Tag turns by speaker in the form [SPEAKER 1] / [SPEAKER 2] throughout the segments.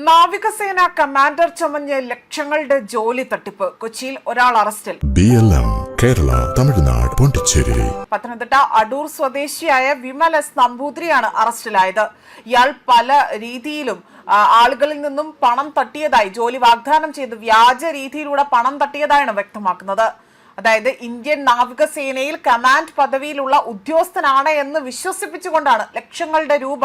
[SPEAKER 1] നാവികസേന കമാൻഡർ ചമഞ്ഞ് ലക്ഷങ്ങളുടെ ജോലി തട്ടിപ്പ്. കൊച്ചിയിൽ ഒരാൾ അറസ്റ്റിൽ.
[SPEAKER 2] BLM കേരള, തമിഴ്നാട്, പോണ്ടിച്ചേരി.
[SPEAKER 1] പത്തനംതിട്ട അടൂർ സ്വദേശിയായ വിമൽ എസ് നമ്പൂതിരിയാണ് അറസ്റ്റിലായത്. ഇയാൾ പല രീതിയിലും ആളുകളിൽ നിന്നും പണം തട്ടിയതായി, ജോലി വാഗ്ദാനം ചെയ്ത് വ്യാജ രീതിയിലൂടെ പണം തട്ടിയതായാണ് വ്യക്തമാക്കുന്നത്. അതായത് ഇന്ത്യൻ നാവികസേനയിൽ കമാൻഡ് പദവിയിലുള്ള ഉദ്യോഗസ്ഥനാണ് എന്ന് വിശ്വസിപ്പിച്ചുകൊണ്ടാണ് ലക്ഷങ്ങളുടെ രൂപ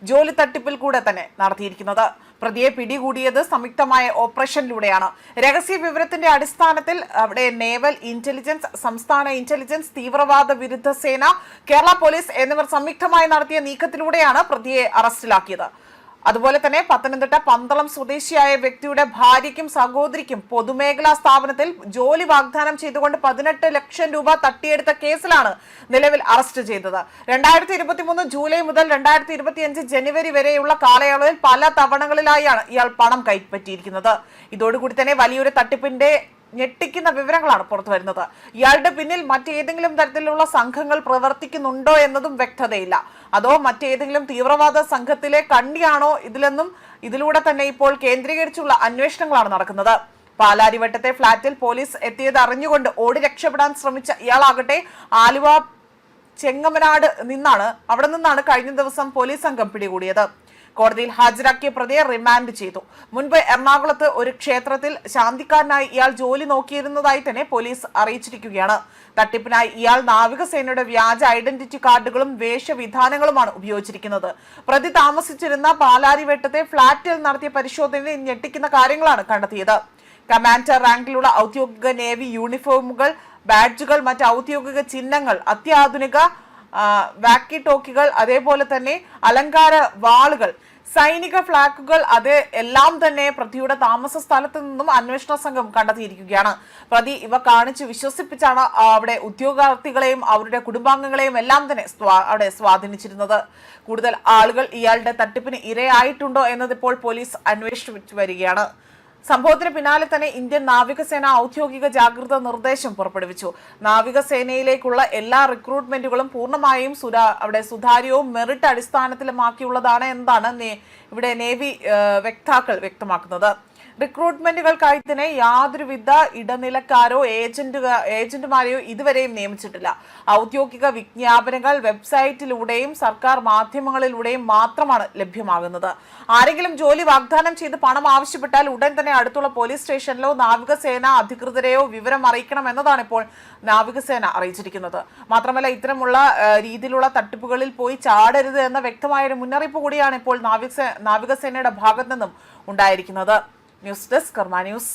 [SPEAKER 1] ജോലി തട്ടിപ്പിൽ കൂടെ തന്നെ നടത്തിയിരിക്കുന്നത്. പ്രതിയെ പിടികൂടിയത് സംയുക്തമായ ഓപ്പറേഷനിലൂടെയാണ്. രഹസ്യ വിവരത്തിന്റെ അടിസ്ഥാനത്തിൽ അവിടെ നേവൽ ഇന്റലിജൻസ്, സംസ്ഥാന ഇന്റലിജൻസ്, തീവ്രവാദ വിരുദ്ധ സേന, കേരള പോലീസ് എന്നിവർ സംയുക്തമായി നടത്തിയ നീക്കത്തിലൂടെയാണ് പ്രതിയെ അറസ്റ്റിലാക്കിയത്. അതുപോലെ തന്നെ പത്തനംതിട്ട പന്തളം സ്വദേശിയായ വ്യക്തിയുടെ ഭാര്യയ്ക്കും സഹോദരിക്കും പൊതുമേഖലാ സ്ഥാപനത്തിൽ ജോലി വാഗ്ദാനം ചെയ്തുകൊണ്ട് 18 ലക്ഷം രൂപ തട്ടിയെടുത്ത കേസിലാണ് നിലവിൽ അറസ്റ്റ് ചെയ്തത്. 2023 ജൂലൈ മുതൽ 2025 ജനുവരി വരെയുള്ള കാലയളവിൽ പല തവണകളിലായാണ് ഇയാൾ പണം കൈപ്പറ്റിയിരിക്കുന്നത്. ഇതോടുകൂടി തന്നെ വലിയൊരു തട്ടിപ്പിന്റെ ഞെട്ടിക്കുന്ന വിവരങ്ങളാണ് പുറത്തു വരുന്നത്. ഇയാളുടെ പിന്നിൽ മറ്റേതെങ്കിലും തരത്തിലുള്ള സംഘങ്ങൾ പ്രവർത്തിക്കുന്നുണ്ടോ എന്നതും വ്യക്തതയില്ല. അതോ മറ്റേതെങ്കിലും തീവ്രവാദ സംഘത്തിലെ കണ്ണിയാണോ ഇതിലൂടെ തന്നെ ഇപ്പോൾ കേന്ദ്രീകരിച്ചുള്ള അന്വേഷണങ്ങളാണ് നടക്കുന്നത്. പാലാരിവട്ടത്തെ ഫ്ളാറ്റിൽ പോലീസ് എത്തിയത് അറിഞ്ഞുകൊണ്ട് ഓടി രക്ഷപ്പെടാൻ ശ്രമിച്ച ഇയാളാകട്ടെ ആലുവ ചെങ്ങമനാട് അവിടെ നിന്നാണ് കഴിഞ്ഞ ദിവസം പോലീസ് സംഘം പിടികൂടിയത്. കോടതിയിൽ ഹാജരാക്കിയ പ്രതിയെ റിമാൻഡ് ചെയ്തു. മുൻപ് എറണാകുളത്ത് ഒരു ക്ഷേത്രത്തിൽ ശാന്തിക്കാരനായി ഇയാൾ ജോലി നോക്കിയിരുന്നതായി തന്നെ പോലീസ് അറിയിച്ചിരിക്കുകയാണ്. തട്ടിപ്പിനായി ഇയാൾ നാവികസേനയുടെ വ്യാജ ഐഡന്റിറ്റി കാർഡുകളും വേഷവിധാനങ്ങളുമാണ് ഉപയോഗിച്ചിരിക്കുന്നത്. പ്രതി താമസിച്ചിരുന്ന പാലാരിവട്ടത്തെ ഫ്ളാറ്റിൽ നടത്തിയ പരിശോധനയിൽ ഞെട്ടിക്കുന്ന കാര്യങ്ങളാണ് കണ്ടെത്തിയത്. കമാൻഡർ റാങ്കിലുള്ള ഔദ്യോഗിക നേവി യൂണിഫോമുകൾ, ബാഡ്ജുകൾ, മറ്റ് ഔദ്യോഗിക ചിഹ്നങ്ങൾ, അത്യാധുനിക വാക്കി ടോക്കികൾ, അതേപോലെ തന്നെ അലങ്കാര വാളുകൾ, സൈനിക ഫ്ലാഗുകൾ, അത് എല്ലാം തന്നെ പ്രതിയുടെ താമസ സ്ഥലത്ത് നിന്നും അന്വേഷണ സംഘം കണ്ടെത്തിയിരിക്കുകയാണ്. പ്രതി ഇവ കാണിച്ച് വിശ്വസിപ്പിച്ചാണ് അവിടെ ഉദ്യോഗാർത്ഥികളെയും അവരുടെ കുടുംബാംഗങ്ങളെയും എല്ലാം തന്നെ അവിടെ സ്വാധീനിച്ചിരുന്നത്. കൂടുതൽ ആളുകൾ ഇയാളുടെ തട്ടിപ്പിന് ഇരയായിട്ടുണ്ടോ എന്നതിപ്പോൾ പോലീസ് അന്വേഷിച്ചു വരികയാണ്. സംഭവത്തിന് പിന്നാലെ തന്നെ ഇന്ത്യൻ നാവികസേന ഔദ്യോഗിക ജാഗ്രത നിർദ്ദേശം പുറപ്പെടുവിച്ചു. നാവികസേനയിലേക്കുള്ള എല്ലാ റിക്രൂട്ട്മെന്റുകളും പൂർണ്ണമായും സുതാര്യവും മെറിറ്റ് അടിസ്ഥാനത്തിലുമാക്കിയുള്ളതാണ് എന്നതാണ് ഇവിടെ നേവി വക്താക്കൾ വ്യക്തമാക്കുന്നത്. റിക്രൂട്ട്മെന്റുകൾക്കായി തന്നെ യാതൊരുവിധ ഇടനിലക്കാരോ ഏജന്റുമാരെയോ ഇതുവരെയും നിയമിച്ചിട്ടില്ല. ഔദ്യോഗിക വിജ്ഞാപനങ്ങൾ വെബ്സൈറ്റിലൂടെയും സർക്കാർ മാധ്യമങ്ങളിലൂടെയും മാത്രമാണ് ലഭ്യമാകുന്നത്. ആരെങ്കിലും ജോലി വാഗ്ദാനം ചെയ്ത് പണം ആവശ്യപ്പെട്ടാൽ ഉടൻ തന്നെ അടുത്തുള്ള പോലീസ് സ്റ്റേഷനിലോ നാവികസേന അധികൃതരെയോ വിവരം അറിയിക്കണം എന്നതാണ് ഇപ്പോൾ നാവികസേന അറിയിച്ചിരിക്കുന്നത്. മാത്രമല്ല, ഇത്തരമുള്ള രീതിയിലുള്ള തട്ടിപ്പുകളിൽ പോയി ചാടരുത് എന്ന വ്യക്തമായ ഒരു മുന്നറിയിപ്പ് കൂടിയാണ് ഇപ്പോൾ നാവികസേനയുടെ ഭാഗത്തു നിന്നും ഉണ്ടായിരിക്കുന്നത്. ന്യൂസ് ഡെസ്ക് കർമ്മ ന്യൂസ്.